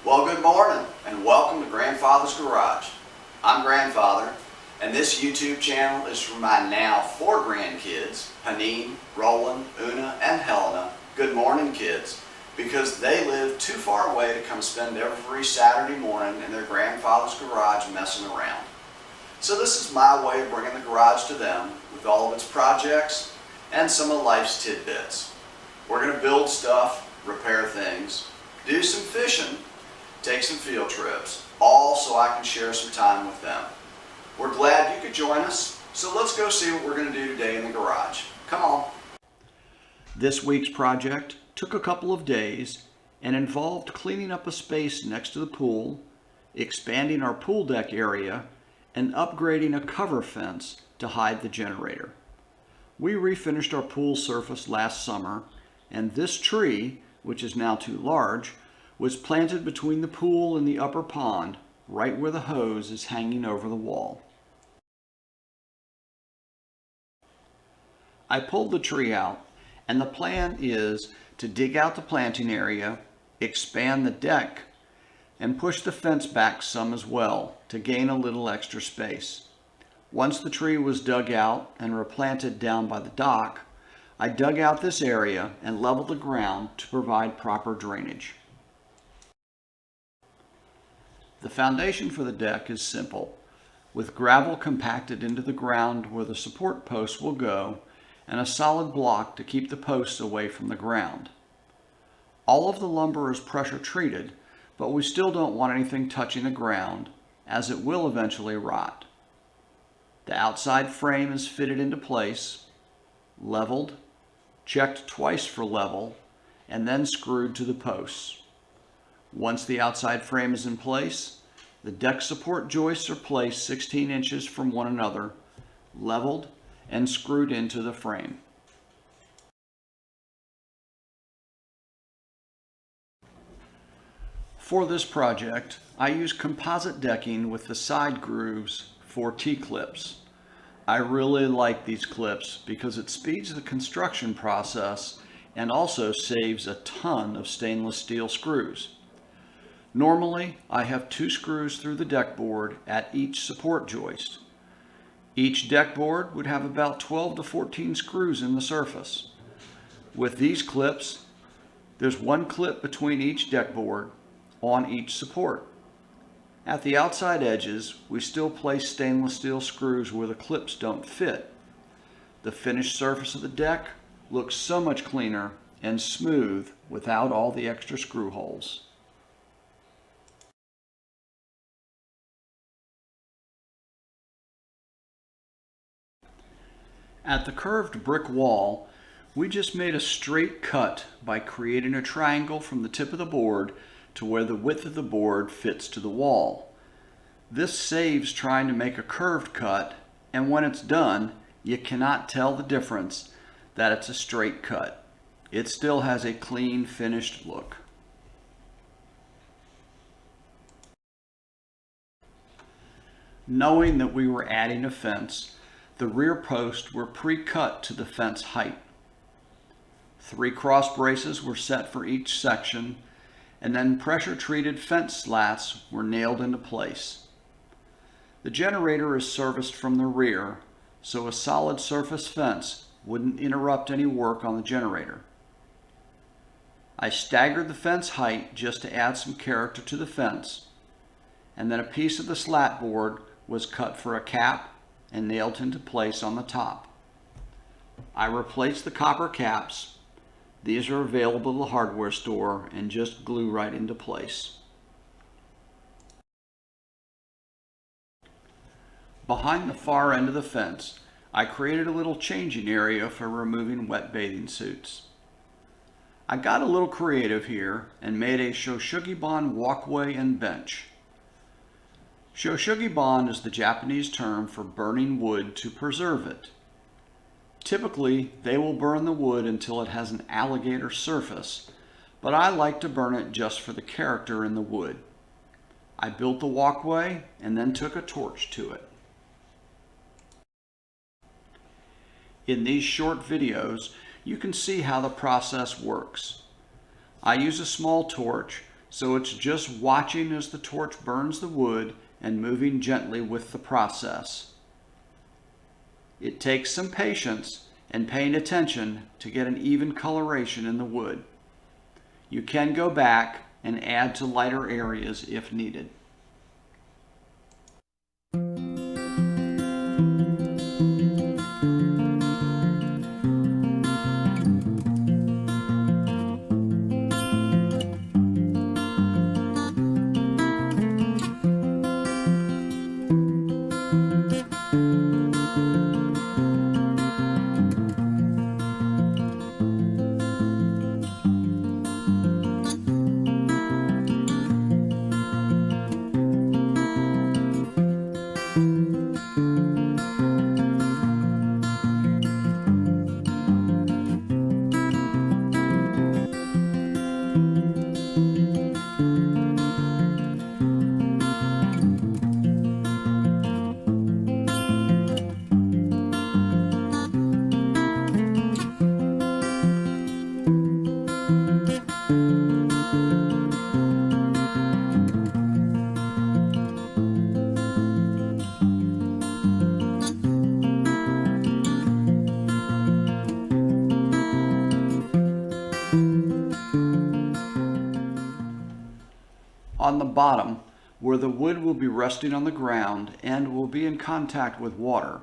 Well, good morning and welcome to Grandfather's Garage. I'm Grandfather, and this YouTube channel is for my now 4 grandkids, Haneen, Roland, Una, and Helena. Good morning, kids, because they live too far away to come spend every Saturday morning in their grandfather's garage messing around. So this is my way of bringing the garage to them with all of its projects and some of life's tidbits. We're going to build stuff, repair things, do some fishing, take some field trips, all so I can share some time with them. We're glad you could join us, so let's go see what we're going to do today in the garage. Come on. This week's project took a couple of days and involved cleaning up a space next to the pool, expanding our pool deck area, and upgrading a cover fence to hide the generator. We refinished our pool surface last summer, and this tree, which is now too large, was planted between the pool and the upper pond, right where the hose is hanging over the wall. I pulled the tree out, and the plan is to dig out the planting area, expand the deck, and push the fence back some as well to gain a little extra space. Once the tree was dug out and replanted down by the dock, I dug out this area and leveled the ground to provide proper drainage. The foundation for the deck is simple, with gravel compacted into the ground where the support posts will go and a solid block to keep the posts away from the ground. All of the lumber is pressure treated, but we still don't want anything touching the ground, as it will eventually rot. The outside frame is fitted into place, leveled, checked twice for level, and then screwed to the posts. Once the outside frame is in place, the deck support joists are placed 16 inches from one another, leveled, and screwed into the frame. For this project, I use composite decking with the side grooves for T-clips. I really like these clips because it speeds the construction process and also saves a ton of stainless steel screws. Normally, I have 2 screws through the deck board at each support joist. Each deck board would have about 12 to 14 screws in the surface. With these clips, there's 1 clip between each deck board on each support. At the outside edges, we still place stainless steel screws where the clips don't fit. The finished surface of the deck looks so much cleaner and smooth without all the extra screw holes. At the curved brick wall, we just made a straight cut by creating a triangle from the tip of the board to where the width of the board fits to the wall. This saves trying to make a curved cut, and when it's done, you cannot tell the difference that it's a straight cut. It still has a clean, finished look. Knowing that we were adding a fence, the rear posts were pre-cut to the fence height. 3 cross braces were set for each section, and then pressure-treated fence slats were nailed into place. The generator is serviced from the rear, so a solid surface fence wouldn't interrupt any work on the generator. I staggered the fence height just to add some character to the fence, and then a piece of the slat board was cut for a cap and nailed into place on the top. I replaced the copper caps. These are available at the hardware store and just glue right into place. Behind the far end of the fence, I created a little changing area for removing wet bathing suits. I got a little creative here and made a Shou Sugi Ban walkway and bench. Shou Sugi Ban is the Japanese term for burning wood to preserve it. Typically, they will burn the wood until it has an alligator surface, but I like to burn it just for the character in the wood. I built the walkway and then took a torch to it. In these short videos, you can see how the process works. I use a small torch so it's just watching as the torch burns the wood and moving gently with the process. It takes some patience and paying attention to get an even coloration in the wood. You can go back and add to lighter areas if needed. On the bottom, where the wood will be resting on the ground and will be in contact with water,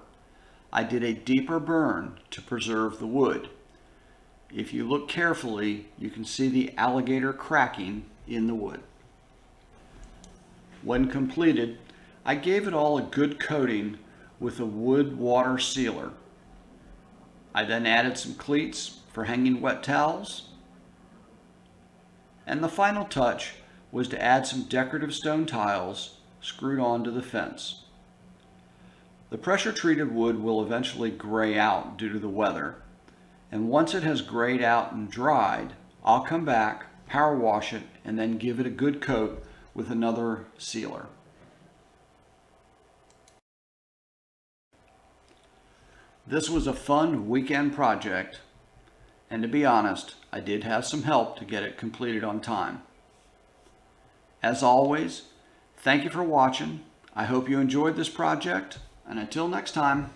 I did a deeper burn to preserve the wood. If you look carefully, you can see the alligator cracking in the wood. When completed, I gave it all a good coating with a wood water sealer. I then added some cleats for hanging wet towels. And the final touch was to add some decorative stone tiles screwed onto the fence. The pressure-treated wood will eventually gray out due to the weather, and once it has grayed out and dried, I'll come back, power wash it, and then give it a good coat with another sealer. This was a fun weekend project, and to be honest, I did have some help to get it completed on time. As always, thank you for watching. I hope you enjoyed this project, and until next time.